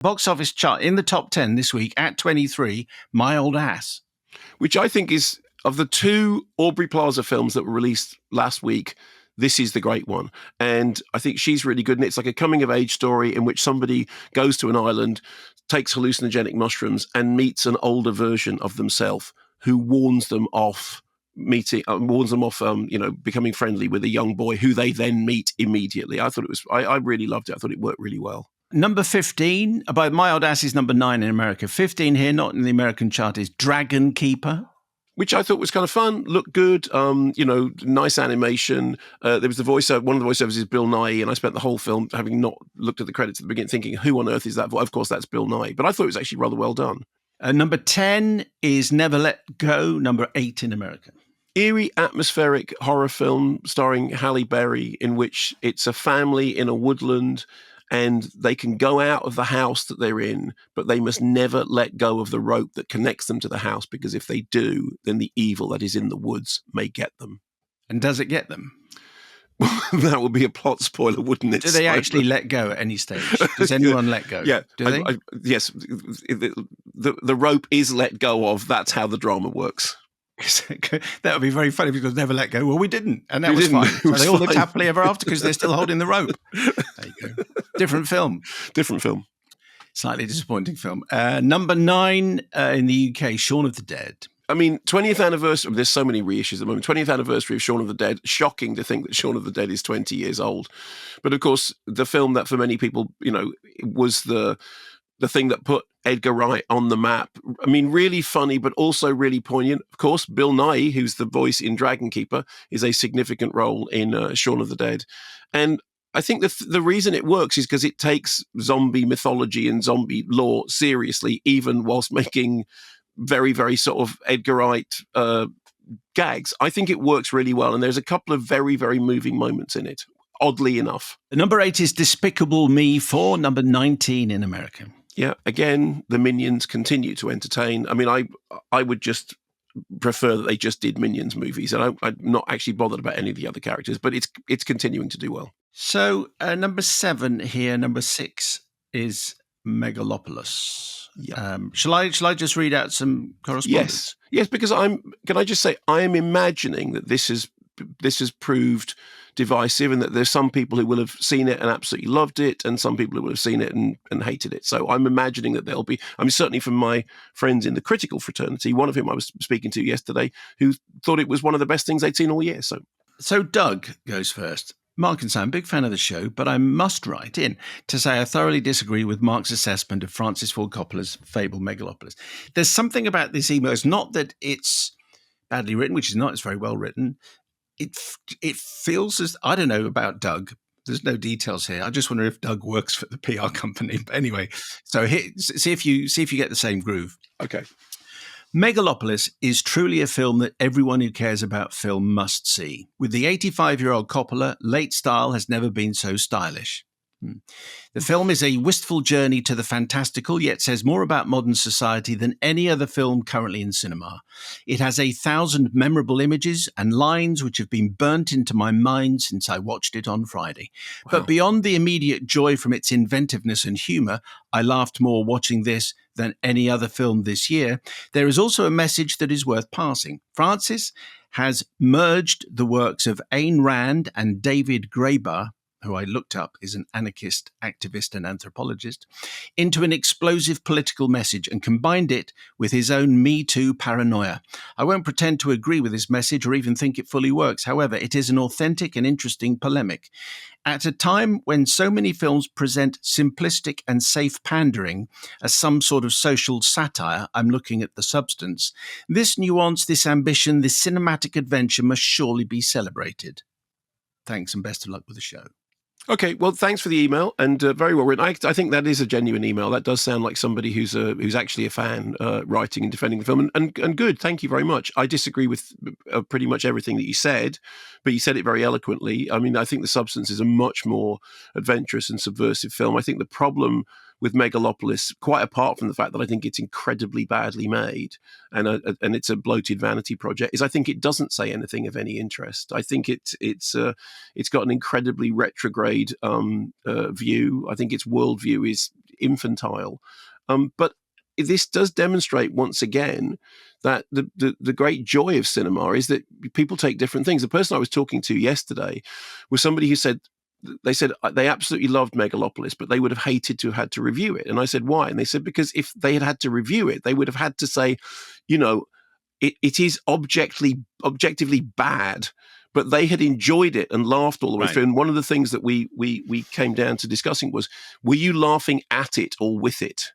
Box office chart in the top 10 this week at 23, My Old Ass. Which I think is, of the two Aubrey Plaza films that were released last week, this is the great one. And I think she's really good. And it's like a coming-of-age story in which somebody goes to an island, takes hallucinogenic mushrooms, and meets an older version of themselves who warns them off becoming friendly with a young boy who they then meet immediately. I really loved it. I thought it worked really well. Number 15, by My Old Ass is number 9 in America. 15 here, not in the American chart, is Dragon Keeper. Which I thought was kind of fun, looked good, nice animation. There was one of the voiceovers is Bill Nighy, and I spent the whole film, having not looked at the credits at the beginning, thinking, who on earth is that voice? Of course, that's Bill Nighy. But I thought it was actually rather well done. Number 10 is Never Let Go, number 8 in America. Eerie, atmospheric horror film starring Halle Berry, in which it's a family in a woodland, and they can go out of the house that they're in, but they must never let go of the rope that connects them to the house, because if they do, then the evil that is in the woods may get them. And does it get them? That would be a plot spoiler, wouldn't it? Do they actually let go at any stage? Does anyone let go? Yeah. Do they? Yes. The rope is let go of. That's how the drama works. That would be very funny because never let go. Well, we didn't, and that was fine. So they all lived happily ever after because they're still holding the rope. There you go. Different film. Slightly disappointing film. Number 9 in the UK, Shaun of the Dead. I mean, 20th anniversary, there's so many reissues at the moment. 20th anniversary of Shaun of the Dead. Shocking to think that Shaun of the Dead is 20 years old. But of course, the film that for many people, was the thing that put Edgar Wright on the map. I mean, really funny, but also really poignant. Of course, Bill Nighy, who's the voice in Dragon Keeper, is a significant role in Shaun of the Dead. And I think the reason it works is because it takes zombie mythology and zombie lore seriously, even whilst making very, very sort of Edgar Wright gags. I think it works really well. And there's a couple of very, very moving moments in it, oddly enough. Number 8 is Despicable Me 4, number 19 in America. Yeah, again, the Minions continue to entertain. I mean, I would just prefer that they just did Minions movies, and I'm not actually bothered about any of the other characters, but it's continuing to do well. So number 7 here, number 6 is Megalopolis. Yeah. Shall I just read out some correspondence? Yes, because can I just say, I am imagining that this has proved divisive, and that there's some people who will have seen it and absolutely loved it, and some people who will have seen it and hated it. So I'm imagining that there'll be, certainly from my friends in the critical fraternity, one of whom I was speaking to yesterday, who thought it was one of the best things they'd seen all year. So Doug goes first. Mark and Sam, big fan of the show, but I must write in to say I thoroughly disagree with Mark's assessment of Francis Ford Coppola's fable Megalopolis. There's something about this email. It's not that it's badly written, which is not. It's very well written. It feels as, I don't know about Doug. There's no details here. I just wonder if Doug works for the PR company. But anyway, so see if you get the same groove. Okay. Megalopolis is truly a film that everyone who cares about film must see. With the 85-year-old Coppola, late style has never been so stylish. The film is a wistful journey to the fantastical, yet says more about modern society than any other film currently in cinema. It has 1,000 memorable images and lines which have been burnt into my mind since I watched it on Friday. Wow. But beyond the immediate joy from its inventiveness and humour, I laughed more watching this than any other film this year. There is also a message that is worth passing. Francis has merged the works of Ayn Rand and David Graeber, who I looked up is an anarchist, activist and anthropologist, into an explosive political message and combined it with his own Me Too paranoia. I won't pretend to agree with this message or even think it fully works. However, it is an authentic and interesting polemic. At a time when so many films present simplistic and safe pandering as some sort of social satire, I'm looking at the substance. This nuance, this ambition, this cinematic adventure must surely be celebrated. Thanks and best of luck with the show. Okay, well, thanks for the email, and very well written. I think that is a genuine email. That does sound like somebody who's actually a fan writing and defending the film, and good. Thank you very much. I disagree with pretty much everything that you said, but you said it very eloquently. I mean, I think The Substance is a much more adventurous and subversive film. I think the problem with Megalopolis, quite apart from the fact that I think it's incredibly badly made and it's a bloated vanity project, is I think it doesn't say anything of any interest. I think it's got an incredibly retrograde view. I think its worldview infantile. But this does demonstrate once again that the great joy of cinema is that people take different things. The person I was talking to yesterday was somebody who said they absolutely loved Megalopolis, but they would have hated to have had to review it. And I said, why? And they said, because if they had to review it, they would have had to say, it is objectively bad, but they had enjoyed it and laughed all the way through. And one of the things that we came down to discussing was, were you laughing at it or with it?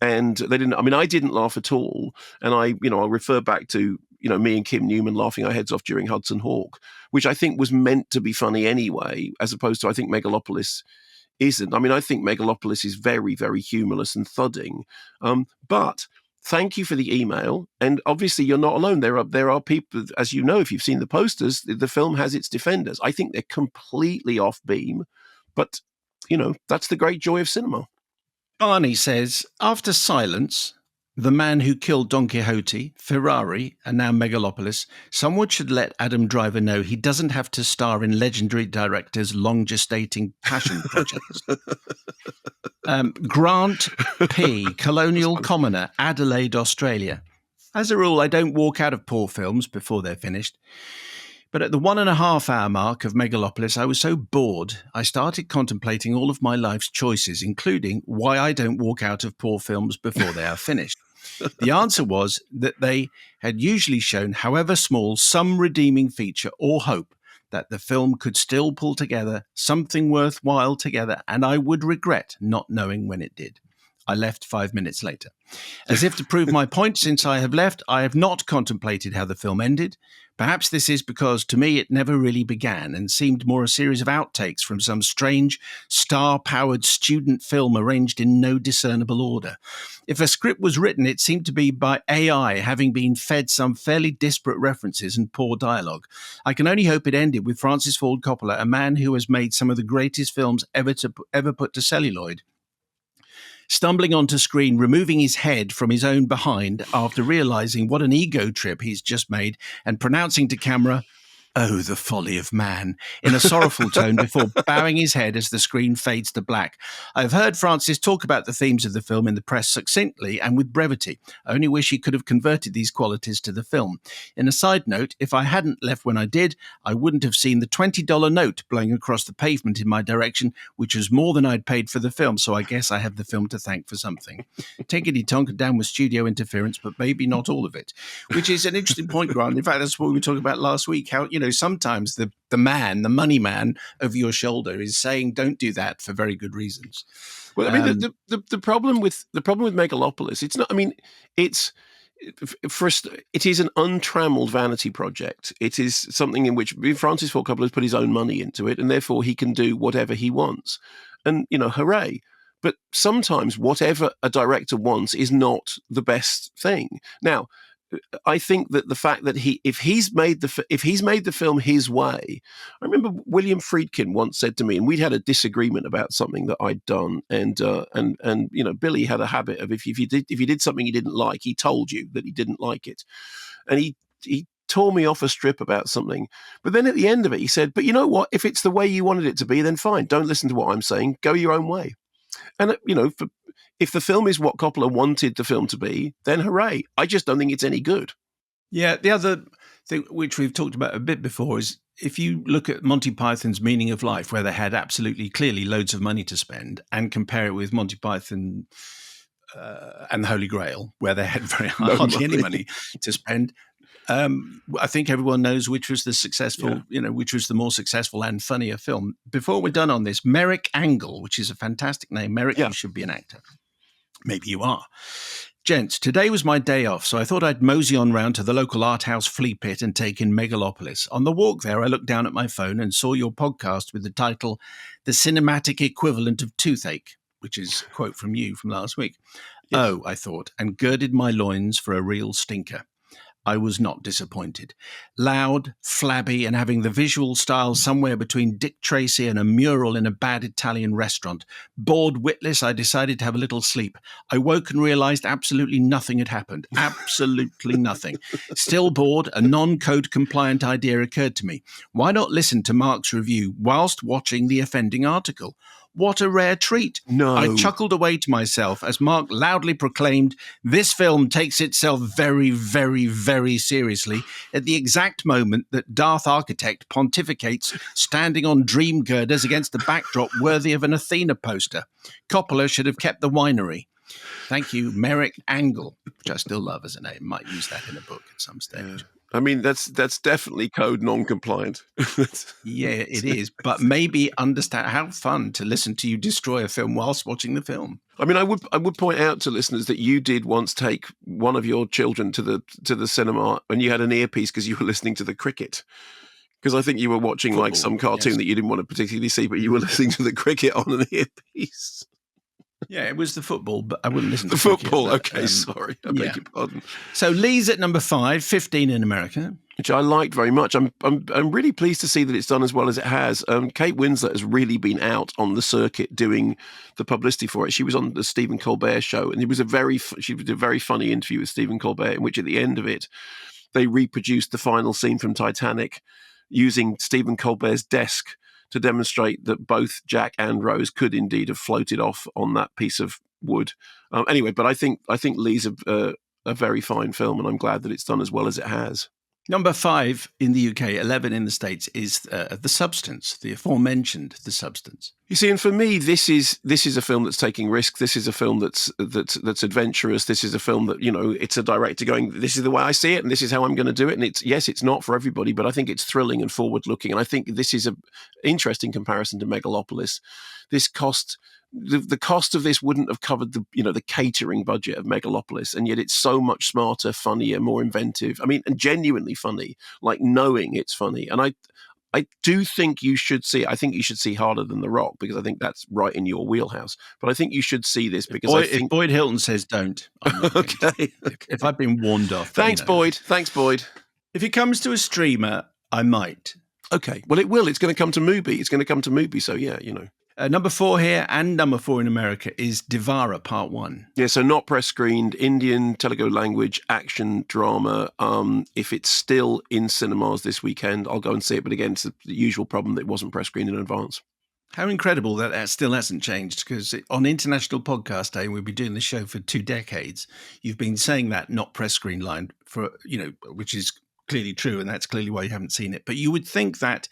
And they didn't. I mean, I didn't laugh at all. And I'll refer back to me and Kim Newman laughing our heads off during Hudson Hawk, which I think was meant to be funny anyway, as opposed to I think Megalopolis isn't. I mean, I think Megalopolis is very, very humorless and thudding. But thank you for the email. And obviously, you're not alone. There are people, as you know, if you've seen the posters, the film has its defenders. I think they're completely off beam, but that's the great joy of cinema. Barney says, after Silence, The Man Who Killed Don Quixote, Ferrari, and now Megalopolis, someone should let Adam Driver know he doesn't have to star in legendary directors' long-gestating passion projects. Grant P., Colonial Commoner, Adelaide, Australia. As a rule, I don't walk out of poor films before they're finished. But at the 1.5 hour mark of Megalopolis, I was so bored, I started contemplating all of my life's choices, including why I don't walk out of poor films before they are finished. The answer was that they had usually shown, however small, some redeeming feature or hope that the film could still pull together something worthwhile together, and I would regret not knowing when it did. I left 5 minutes later. As if to prove my point, since I have left, I have not contemplated how the film ended. Perhaps this is because, to me, it never really began and seemed more a series of outtakes from some strange, star-powered student film arranged in no discernible order. If a script was written, it seemed to be by AI, having been fed some fairly disparate references and poor dialogue. I can only hope it ended with Francis Ford Coppola, a man who has made some of the greatest films ever put to celluloid, stumbling onto screen, removing his head from his own behind after realizing what an ego trip he's just made, and pronouncing to camera, "Oh, the folly of man," in a sorrowful tone before bowing his head as the screen fades to black. I've heard Francis talk about the themes of the film in the press succinctly and with brevity. I only wish he could have converted these qualities to the film. In a side note, if I hadn't left when I did, I wouldn't have seen the $20 note blowing across the pavement in my direction, which was more than I'd paid for the film, so I guess I have the film to thank for something. Tickety-tonk and down with studio interference, but maybe not all of it, which is an interesting point, Grant. In fact, that's what we were talking about last week, how, sometimes the man, the money man over your shoulder is saying, don't do that for very good reasons. Well, I mean, the problem with Megalopolis, it's not. I mean, it is an untrammeled vanity project. It is something in which Francis Ford Coppola has put his own money into it, and therefore he can do whatever he wants. And hooray! But sometimes whatever a director wants is not the best thing. Now, I think that the fact that if he's made the film his way, I remember William Friedkin once said to me, and we'd had a disagreement about something that I'd done, and Billy had a habit of if you did something he didn't like, he told you that he didn't like it, and he tore me off a strip about something, but then at the end of it he said, "But you know what? If it's the way you wanted it to be, then fine. Don't listen to what I'm saying. Go your own way." And if the film is what Coppola wanted the film to be, then hooray. I just don't think it's any good. Yeah, the other thing which we've talked about a bit before is if you look at Monty Python's Meaning of Life, where they had absolutely clearly loads of money to spend, and compare it with Monty Python and the Holy Grail, where they had hardly any money to spend. I think everyone knows which was the successful, which was the more successful and funnier film. Before we're done on this, Merrick Angle, which is a fantastic name. Merrick, you should be an actor. Maybe you are. Gents, today was my day off, so I thought I'd mosey on round to the local art house flea pit and take in Megalopolis. On the walk there, I looked down at my phone and saw your podcast with the title, The Cinematic Equivalent of Toothache, which is a quote from you from last week. Yes. Oh, I thought, and girded my loins for a real stinker. I was not disappointed. Loud, flabby, and having the visual style somewhere between Dick Tracy and a mural in a bad Italian restaurant. Bored witless, I decided to have a little sleep. I woke and realized absolutely nothing had happened. Absolutely nothing. Still bored, a non-code compliant idea occurred to me. Why not listen to Mark's review whilst watching the offending article? What a rare treat. No. I chuckled away to myself as Mark loudly proclaimed, "This film takes itself very, very, very seriously at the exact moment that Darth Architect pontificates standing on dream girders against a backdrop worthy of an Athena poster. Coppola should have kept the winery. Thank you, Merrick Angle," which I still love as a name. Might use that in a book at some stage. Yeah. I mean, that's definitely code non-compliant. Yeah, it is. But maybe understand how fun to listen to you destroy a film whilst watching the film. I mean, I would point out to listeners that you did once take one of your children to the cinema and you had an earpiece because you were listening to the cricket. Because I think you were watching like some cartoon that you didn't want to particularly see, but you were listening to the cricket on an earpiece. Yeah, it was the football, but I wouldn't listen to the cricket, football. But, okay, sorry, I beg your pardon. So Lee's at number 5, 15 in America, which I liked very much. I'm really pleased to see that it's done as well as it has. Kate Winslet has really been out on the circuit doing the publicity for it. She was on the Stephen Colbert show, and she did a very funny interview with Stephen Colbert, in which at the end of it, they reproduced the final scene from Titanic using Stephen Colbert's desk to demonstrate that both Jack and Rose could indeed have floated off on that piece of wood. Anyway, but I think Lee's a very fine film, and I'm glad that it's done as well as it has. Number 5 in the UK, 11 in the States is The Substance, the aforementioned The Substance. You see, and for me, this is a film that's taking risks. This is a film that's adventurous. This is a film that, it's a director going, this is the way I see it, and this is how I'm going to do it. And it's not for everybody, but I think it's thrilling and forward-looking. And I think this is an interesting comparison to Megalopolis. This cost... The cost of this wouldn't have covered the catering budget of Megalopolis, and yet it's so much smarter, funnier, more inventive. I mean, and genuinely funny, like knowing it's funny. And I do think you should see. I think you should see Harder Than the Rock, because I think that's right in your wheelhouse. But I think you should see this because if Boyd Hilton says don't, okay. If I've been warned off. Thanks, Boyd. Thanks, Boyd. If it comes to a streamer, I might. Okay. Well, it will. It's going to come to Mubi. It's going to come to Mubi. So yeah, Number 4 here and number 4 in America is Devara Part 1. Yeah, so not press screened, Indian, Telugu language, action, drama. If it's still in cinemas this weekend, I'll go and see it. But again, it's the usual problem that it wasn't press screened in advance. How incredible that still hasn't changed, because on International Podcast Day, we've been doing the show for 2 decades. You've been saying that not press screen line for, which is clearly true, and that's clearly why you haven't seen it. But you would think that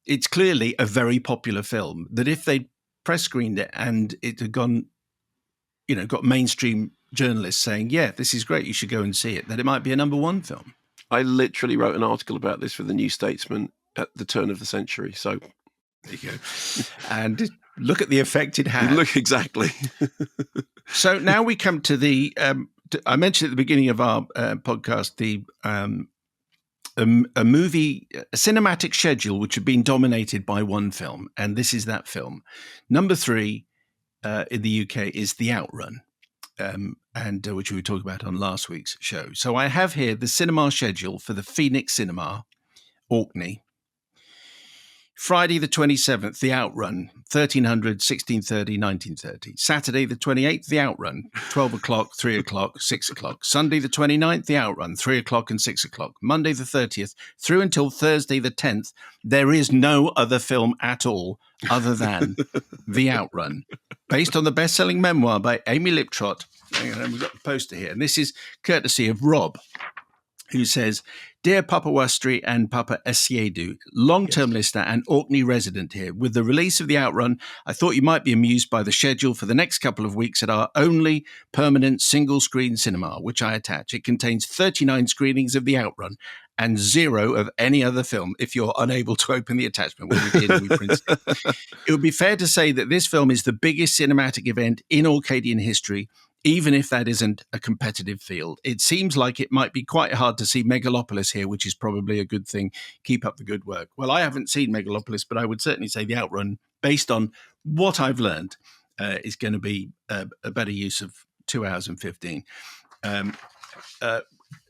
it's clearly a very popular film, that if they press screened it and it had gone, got mainstream journalists saying, yeah, this is great, you should go and see it, that it might be a number 1 film. I literally wrote an article about this for the New Statesman at the turn of the century. So there you go. And look at the effect it had. Look, exactly. So now we come to the, I mentioned at the beginning of our podcast, a cinematic schedule which had been dominated by one film, and this is that film. Number 3 in the UK is The Outrun, and which we talked about on last week's show. So I have here the cinema schedule for the Phoenix Cinema, Orkney. Friday the 27th, The Outrun, 1300, 1630, 1930. Saturday the 28th, The Outrun, 12 o'clock, 3 o'clock, 6 o'clock. Sunday the 29th, The Outrun, 3 o'clock and 6 o'clock. Monday the 30th, through until Thursday the 10th, there is no other film at all other than The Outrun, based on the best-selling memoir by Amy Liptrot. And we've got the poster here, and this is courtesy of Rob, who says, "Dear Papa Wastri and Papa Esiedu, long-term listener and Orkney resident here. With the release of The Outrun, I thought you might be amused by the schedule for the next couple of weeks at our only permanent single-screen cinema, which I attach. It contains 39 screenings of The Outrun and 0 of any other film if you're unable to open the attachment." Well, we did, we printed it. It would be fair to say that this film is the biggest cinematic event in Orcadian history, even if that isn't a competitive field. It seems like it might be quite hard to see Megalopolis here, which is probably a good thing. Keep up the good work. Well, I haven't seen Megalopolis, but I would certainly say The Outrun, based on what I've learned, is going to be a better use of 2 hours and 15.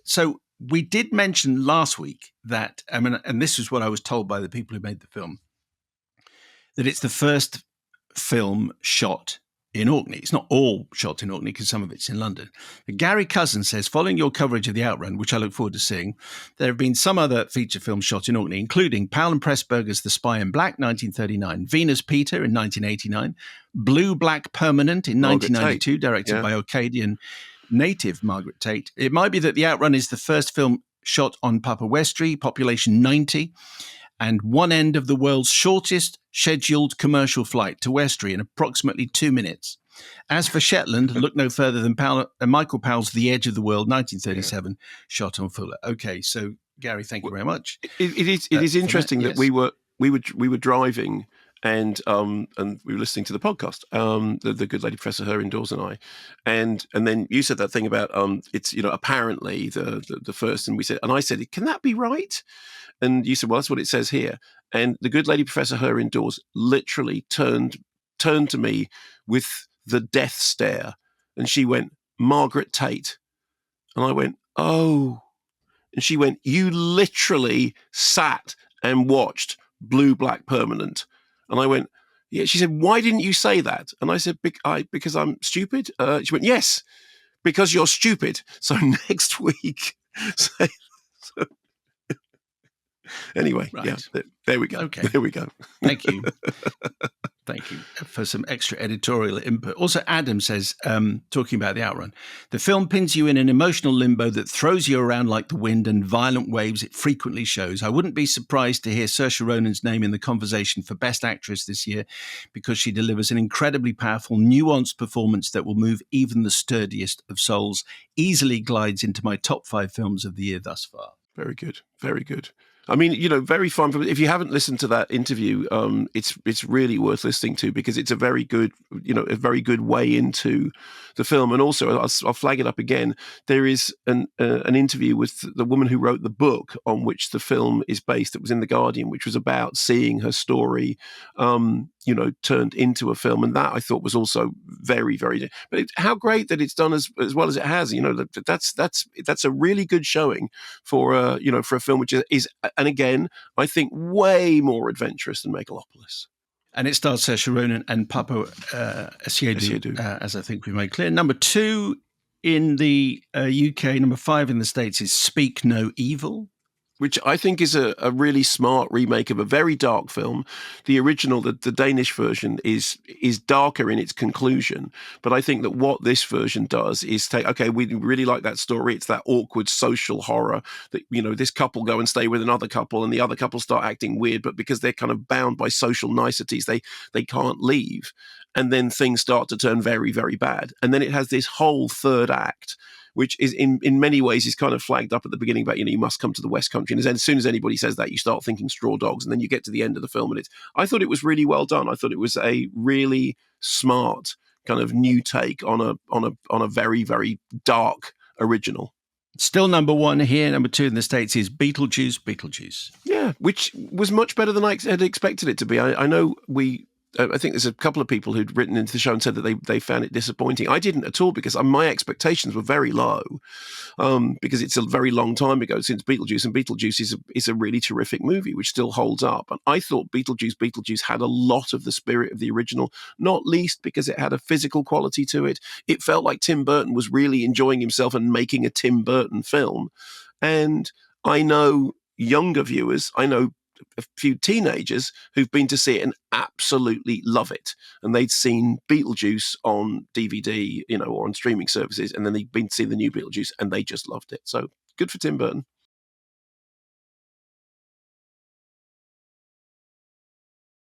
So we did mention last week that, and this is what I was told by the people who made the film, that it's the first film shot in Orkney. It's not all shot in Orkney because some of it's in London. But Gary Cousin says, following your coverage of the Outrun, which I look forward to seeing, there have been some other feature films shot in Orkney, including Powell and Pressburger's The Spy in Black, 1939, Venus Peter in 1989, Blue Black Permanent in Margaret 1992, Tate. directed Yeah. by Orcadian native Margaret Tate. It might be that the Outrun is the first film shot on Papa Westry, population 90, and one end of the world's shortest scheduled commercial flight to Westry in approximately 2 minutes. As for Shetland, look no further than Michael Powell's The Edge of the World, 1937, shot on Fuller. Okay, so Gary, thank you very much. It is interesting yes. that we were driving and we were listening to the podcast, the good lady Professor Her indoors and I, and then you said that thing about it's apparently the first, and I said, can that be right? And you said, well, that's what it says here. And the good lady Professor Her indoors literally turned to me with the death stare, and she went, Margaret Tate, and I went, oh. And she went, you literally sat and watched Blue Black Permanent. And I went, yeah. She said, why didn't you say that? And I said, because I'm stupid. She went, yes, because you're stupid. So next week. Anyway, Right. Yeah, there we go. Okay. There we go. Thank you. Thank you for some extra editorial input. Also, Adam says, talking about the Outrun, the film pins you in an emotional limbo that throws you around like the wind and violent waves it frequently shows. I wouldn't be surprised to hear Saoirse Ronan's name in the conversation for Best Actress this year because she delivers an incredibly powerful, nuanced performance that will move even the sturdiest of souls, easily glides into my top 5 films of the year thus far. Very good. Very good. I mean, very fun. If you haven't listened to that interview, it's really worth listening to because it's a very good way into the film. And also, I'll flag it up again. There is an interview with the woman who wrote the book on which the film is based. That was in The Guardian, which was about seeing her story, turned into a film. And that I thought was also very, very. But how great that it's done as well as it has. That's a really good showing for a film which is. And again, I think way more adventurous than Megalopolis. And it stars Saoirse Ronan and Papa Essiedu, as I think we made clear. Number 2 in the UK, number 5 in the States is Speak No Evil. Which I think is a really smart remake of a very dark film. The original, the Danish version, is darker in its conclusion. But I think that what this version does is take, okay, we really like that story. It's that awkward social horror that, this couple go and stay with another couple and the other couple start acting weird, but because they're kind of bound by social niceties, they can't leave. And then things start to turn very, very bad. And then it has this whole third act, which is in many ways is kind of flagged up at the beginning about, you must come to the West Country. And as soon as anybody says that, you start thinking Straw Dogs. And then you get to the end of the film. And I thought it was really well done. I thought it was a really smart kind of new take on a very, very dark original. Still number 1 here. Number 2 in the States is Beetlejuice. Yeah, which was much better than I had expected it to be. I know I think there's a couple of people who'd written into the show and said that they found it disappointing. I didn't at all because my expectations were very low because it's a very long time ago since Beetlejuice, and Beetlejuice is a really terrific movie which still holds up. And I thought Beetlejuice had a lot of the spirit of the original, not least because it had a physical quality to it. It felt like Tim Burton was really enjoying himself and making a Tim Burton film. And I know younger viewers, I know a few teenagers who've been to see it and absolutely love it. And they'd seen Beetlejuice on DVD, or on streaming services, and then they'd been to see the new Beetlejuice and they just loved it. So good for Tim Burton.